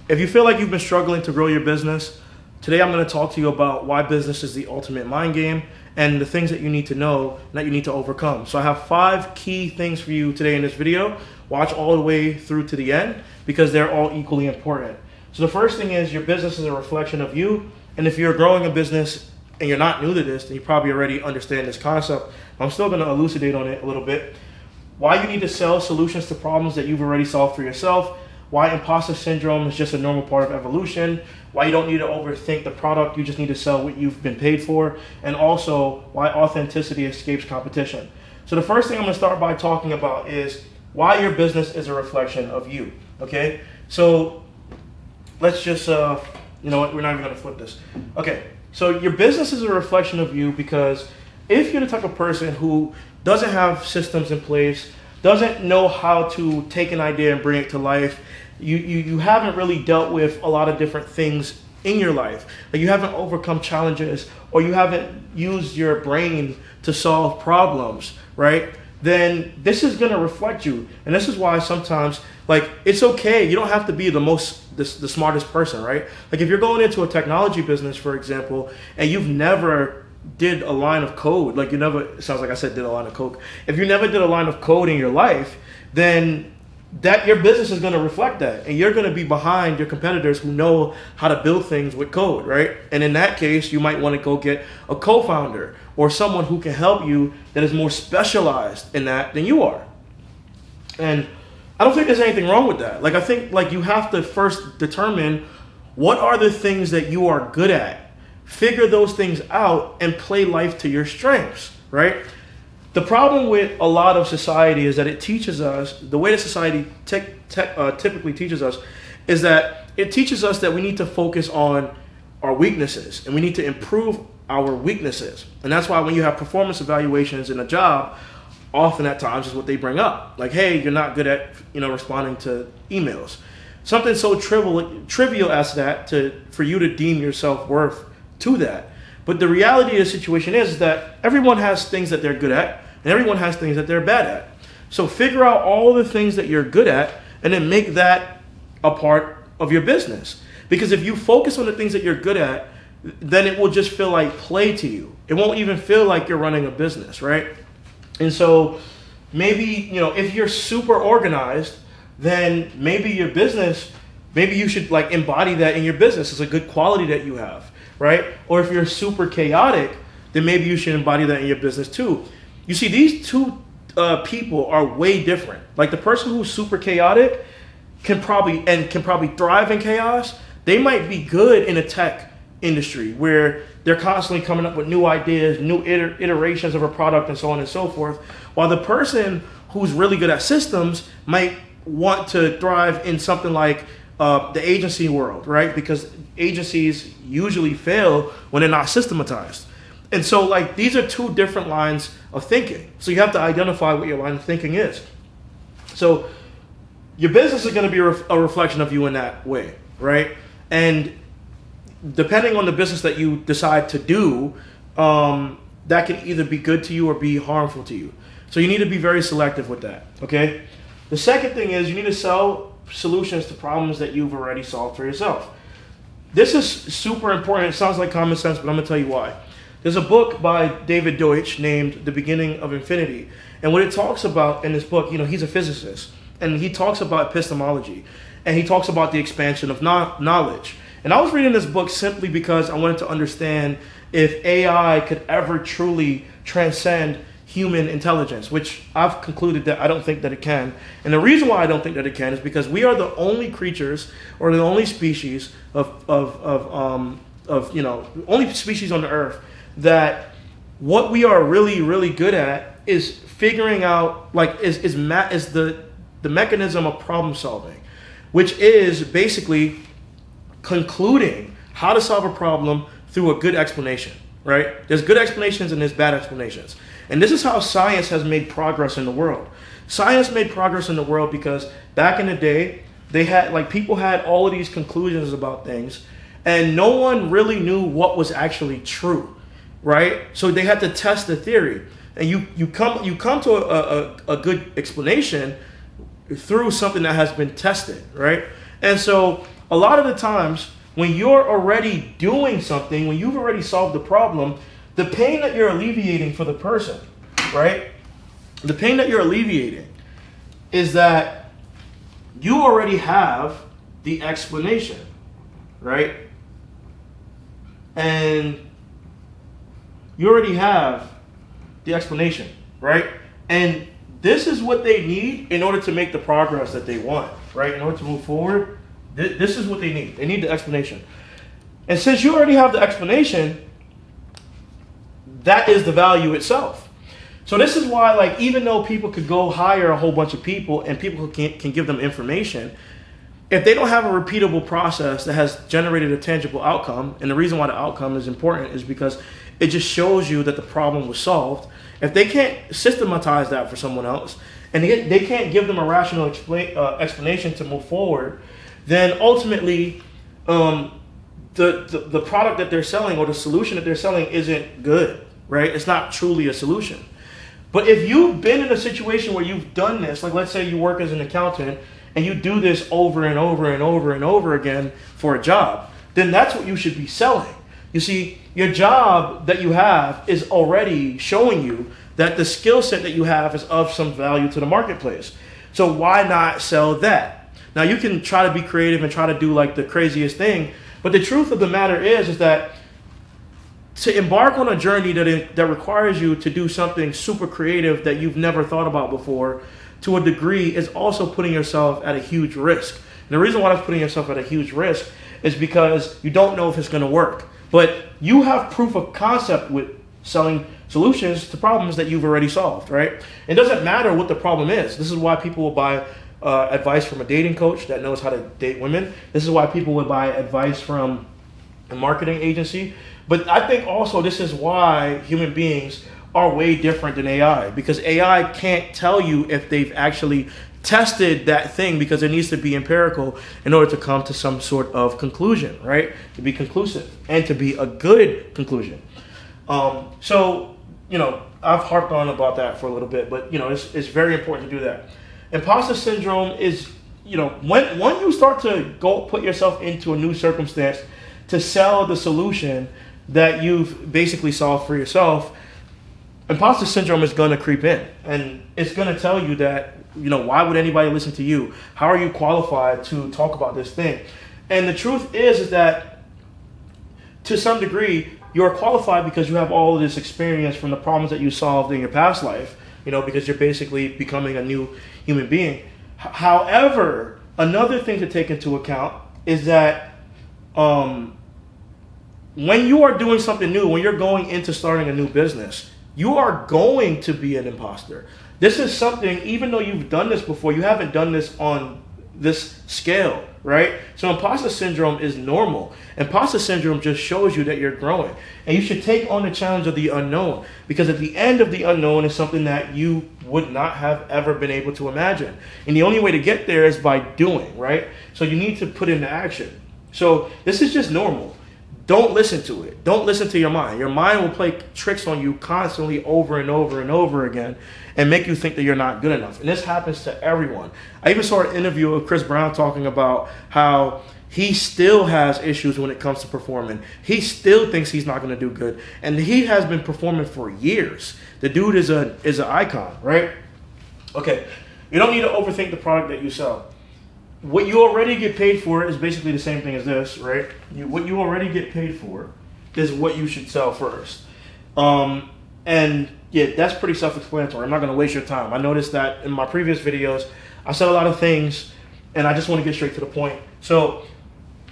If you feel like you've been struggling to grow your business, today I'm going to talk to you about why business is the ultimate mind game and the things that you need to know and that you need to overcome. So I have 5 key things for you today in this video. Watch all the way through to the end because they're all equally important. So the first thing is your business is a reflection of you. And if you're growing a business and you're not new to this, then you probably already understand this concept. I'm still going to elucidate on it a little bit. Why you need to sell solutions to problems that you've already solved for yourself. Why imposter syndrome is just a normal part of evolution. Why you don't need to overthink the product. You just need to sell what you've been paid for. And also why authenticity escapes competition. So the first thing I'm going to start by talking about is why your business is a reflection of you. Okay. So let's just, you know what? We're not even going to flip this. Okay. So your business is a reflection of you because if you're the type of person who doesn't have systems in place, doesn't know how to take an idea and bring it to life, you haven't really dealt with a lot of different things in your life. Like you haven't overcome challenges or you haven't used your brain to solve problems, right? Then this is going to reflect you. And this is why sometimes, like, it's okay. You don't have to be the smartest person, right? Like if you're going into a technology business, for example, and you've never did a line of code, like you never, it sounds like I said did a line of coke. If you never did a line of code in your life, then that your business is going to reflect that. And you're going to be behind your competitors who know how to build things with code, right? And in that case, you might want to go get a co-founder or someone who can help you that is more specialized in that than you are. And I don't think there's anything wrong with that. Like I think like you have to first determine what are the things that you are good at. Figure those things out and play life to your strengths, right? The problem with a lot of society is that it teaches us, the way that society typically teaches us is that it teaches us that we need to focus on our weaknesses and we need to improve our weaknesses. And that's why when you have performance evaluations in a job, often at times is what they bring up. Like, hey, you're not good at, responding to emails. Something so trivial as that for you to deem your self-worth to that. But the reality of the situation is that everyone has things that they're good at and everyone has things that they're bad at. So figure out all the things that you're good at and then make that a part of your business. Because if you focus on the things that you're good at, then it will just feel like play to you. It won't even feel like you're running a business, right? And so maybe, if you're super organized, then maybe your business, maybe you should like embody that in your business. It's a good quality that you have. Right? Or if you're super chaotic, then maybe you should embody that in your business too. You see, these two people are way different. Like the person who's super chaotic can probably thrive in chaos. They might be good in a tech industry where they're constantly coming up with new ideas, new iterations of a product and so on and so forth. While the person who's really good at systems might want to thrive in something like the agency world, right? Because agencies usually fail when they're not systematized. And so like these are two different lines of thinking. So you have to identify what your line of thinking is. So your business is going to be a reflection of you in that way, right? And depending on the business that you decide to do, that can either be good to you or be harmful to you. So you need to be very selective with that, okay? The second thing is you need to sell solutions to problems that you've already solved for yourself. This is super important. It sounds like common sense, but I'm gonna tell you why. There's a book by David Deutsch named The Beginning of Infinity. And what it talks about in this book, he's a physicist and he talks about epistemology and he talks about the expansion of knowledge. And I was reading this book simply because I wanted to understand if AI could ever truly transcend human intelligence, which I've concluded that I don't think that it can. And the reason why I don't think that it can is because we are the only creatures or the only species only species on the earth that what we are really, really good at is figuring out, like, is the mechanism of problem solving, which is basically concluding how to solve a problem through a good explanation, right? There's good explanations and there's bad explanations. And this is how science has made progress in the world. Science made progress in the world because back in the day, people had all of these conclusions about things and no one really knew what was actually true, right? So they had to test the theory. And you come to a good explanation through something that has been tested, right? And so a lot of the times when you're already doing something, when you've already solved the problem, the pain that you're alleviating for the person, right? The pain that you're alleviating is that you already have the explanation, right? And you already have the explanation, right? And this is what they need in order to make the progress that they want, right? In order to move forward, this is what they need. They need the explanation. And since you already have the explanation, that is the value itself. So this is why, like, even though people could go hire a whole bunch of people and people can give them information, if they don't have a repeatable process that has generated a tangible outcome, and the reason why the outcome is important is because it just shows you that the problem was solved. If they can't systematize that for someone else, and they can't give them a rational explanation to move forward, then ultimately the product that they're selling or the solution that they're selling isn't good, right? It's not truly a solution. But if you've been in a situation where you've done this, like let's say you work as an accountant and you do this over and over and over and over again for a job, then that's what you should be selling. You see, your job that you have is already showing you that the skill set that you have is of some value to the marketplace. So why not sell that? Now you can try to be creative and try to do like the craziest thing, but the truth of the matter is that to embark on a journey that requires you to do something super creative that you've never thought about before, to a degree, is also putting yourself at a huge risk. And the reason why that's putting yourself at a huge risk is because you don't know if it's going to work. But you have proof of concept with selling solutions to problems that you've already solved, right? It doesn't matter what the problem is. This is why people will buy advice from a dating coach that knows how to date women. This is why people would buy advice from a marketing agency. But I think also this is why human beings are way different than AI, because AI can't tell you if they've actually tested that thing, because it needs to be empirical in order to come to some sort of conclusion, right? To be conclusive and to be a good conclusion. So, you know, I've harped on about that for a little bit, but, you know, it's very important to do that. Imposter syndrome is, you know, when you start to go put yourself into a new circumstance to sell the solution that you've basically solved for yourself, imposter syndrome is going to creep in, and it's going to tell you that, you know, why would anybody listen to you? How are you qualified to talk about this thing? And the truth is that to some degree, you're qualified because you have all of this experience from the problems that you solved in your past life, you know, because you're basically becoming a new human being. However, another thing to take into account is that when you are doing something new, when you're going into starting a new business, you are going to be an imposter. This is something, even though you've done this before, you haven't done this on this scale, right? So imposter syndrome is normal. Imposter syndrome just shows you that you're growing. And you should take on the challenge of the unknown, because at the end of the unknown is something that you would not have ever been able to imagine. And the only way to get there is by doing, right? So you need to put into action. So this is just normal. Don't listen to it. Don't listen to your mind. Your mind will play tricks on you constantly over and over and over again and make you think that you're not good enough. And this happens to everyone. I even saw an interview of Chris Brown talking about how he still has issues when it comes to performing. He still thinks he's not going to do good. And he has been performing for years. The dude is an icon, right? Okay, you don't need to overthink the product that you sell. What you already get paid for is basically the same thing as this, right? What you already get paid for is what you should sell first. And yeah, that's pretty self-explanatory. I'm not going to waste your time. I noticed that in my previous videos, I said a lot of things, and I just want to get straight to the point. So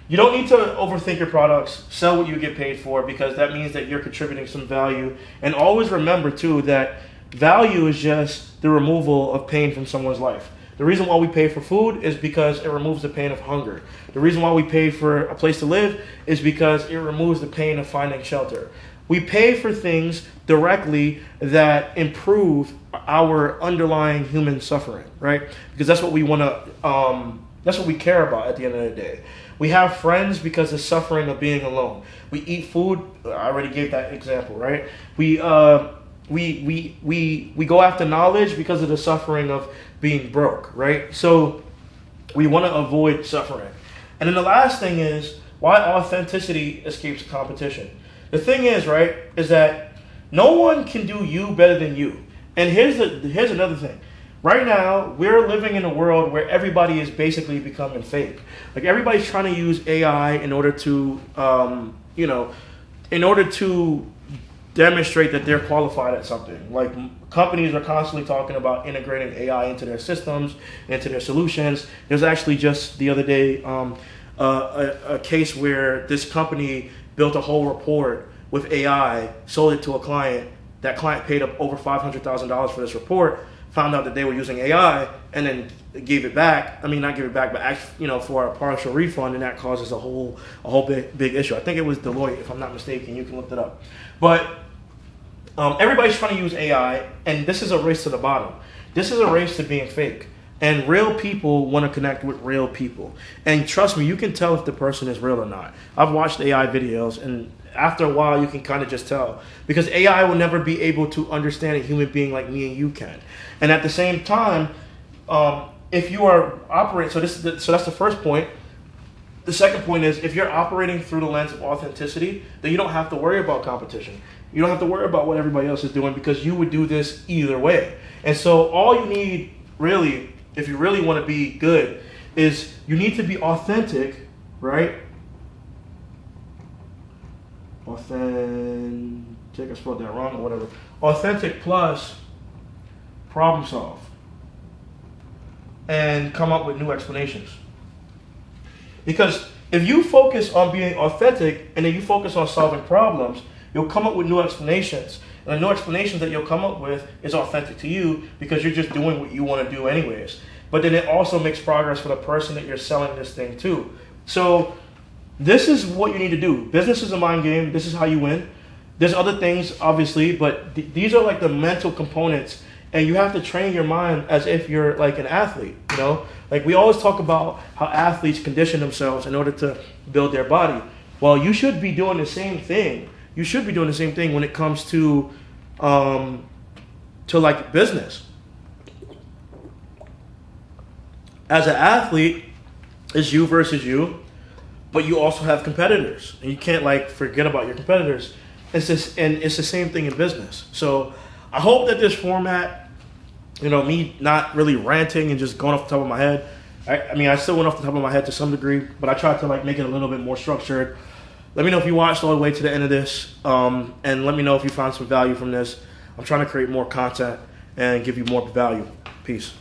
you don't need to overthink your products. Sell what you get paid for, because that means that you're contributing some value. And always remember, too, that value is just the removal of pain from someone's life. The reason why we pay for food is because it removes the pain of hunger. The reason why we pay for a place to live is because it removes the pain of finding shelter. We pay for things directly that improve our underlying human suffering, right? Because that's what we want to, that's what we care about at the end of the day. We have friends because of the suffering of being alone. We eat food. I already gave that example, right? We go after knowledge because of the suffering of being broke, right? So we want to avoid suffering. And then the last thing is why authenticity escapes competition. The thing is, right, is that no one can do you better than you. And here's another thing. Right now, we're living in a world where everybody is basically becoming fake. Like everybody's trying to use AI in order to, in order to demonstrate that they're qualified at something. Like companies are constantly talking about integrating AI into their systems, into their solutions. There's actually just the other day a case where this company built a whole report with AI, sold it to a client. That client paid up over $500,000 for this report. Found out that they were using AI, and then gave it back. I mean, not give it back, but for a partial refund, and that causes a whole big issue. I think it was Deloitte, if I'm not mistaken. You can look that up. But everybody's trying to use AI, and this is a race to the bottom. This is a race to being fake. And real people want to connect with real people. And trust me, you can tell if the person is real or not. I've watched AI videos, and after a while, you can kind of just tell. Because AI will never be able to understand a human being like me and you can. And at the same time, if you are operating, so that's the first point. The second point is, if you're operating through the lens of authenticity, then you don't have to worry about competition. You don't have to worry about what everybody else is doing, because you would do this either way. And so all you need, really, if you really want to be good, is you need to be authentic, right? Authentic, I spelled that wrong or whatever. Authentic plus problem solve. And come up with new explanations. Because if you focus on being authentic and then you focus on solving problems, you'll come up with new explanations. And the new explanations that you'll come up with is authentic to you, because you're just doing what you want to do anyways. But then it also makes progress for the person that you're selling this thing to. So this is what you need to do. Business is a mind game. This is how you win. There's other things, obviously, but these are like the mental components. And you have to train your mind as if you're like an athlete, you know? Like we always talk about how athletes condition themselves in order to build their body. Well, you should be doing the same thing. You should be doing the same thing when it comes to like business. As an athlete, it's you versus you, but you also have competitors, and you can't like forget about your competitors. It's the same thing in business. So I hope that this format, me not really ranting and just going off the top of my head. I mean, I still went off the top of my head to some degree, but I tried to like make it a little bit more structured. Let me know if you watched all the way to the end of this, and let me know if you found some value from this. I'm trying to create more content and give you more value. Peace.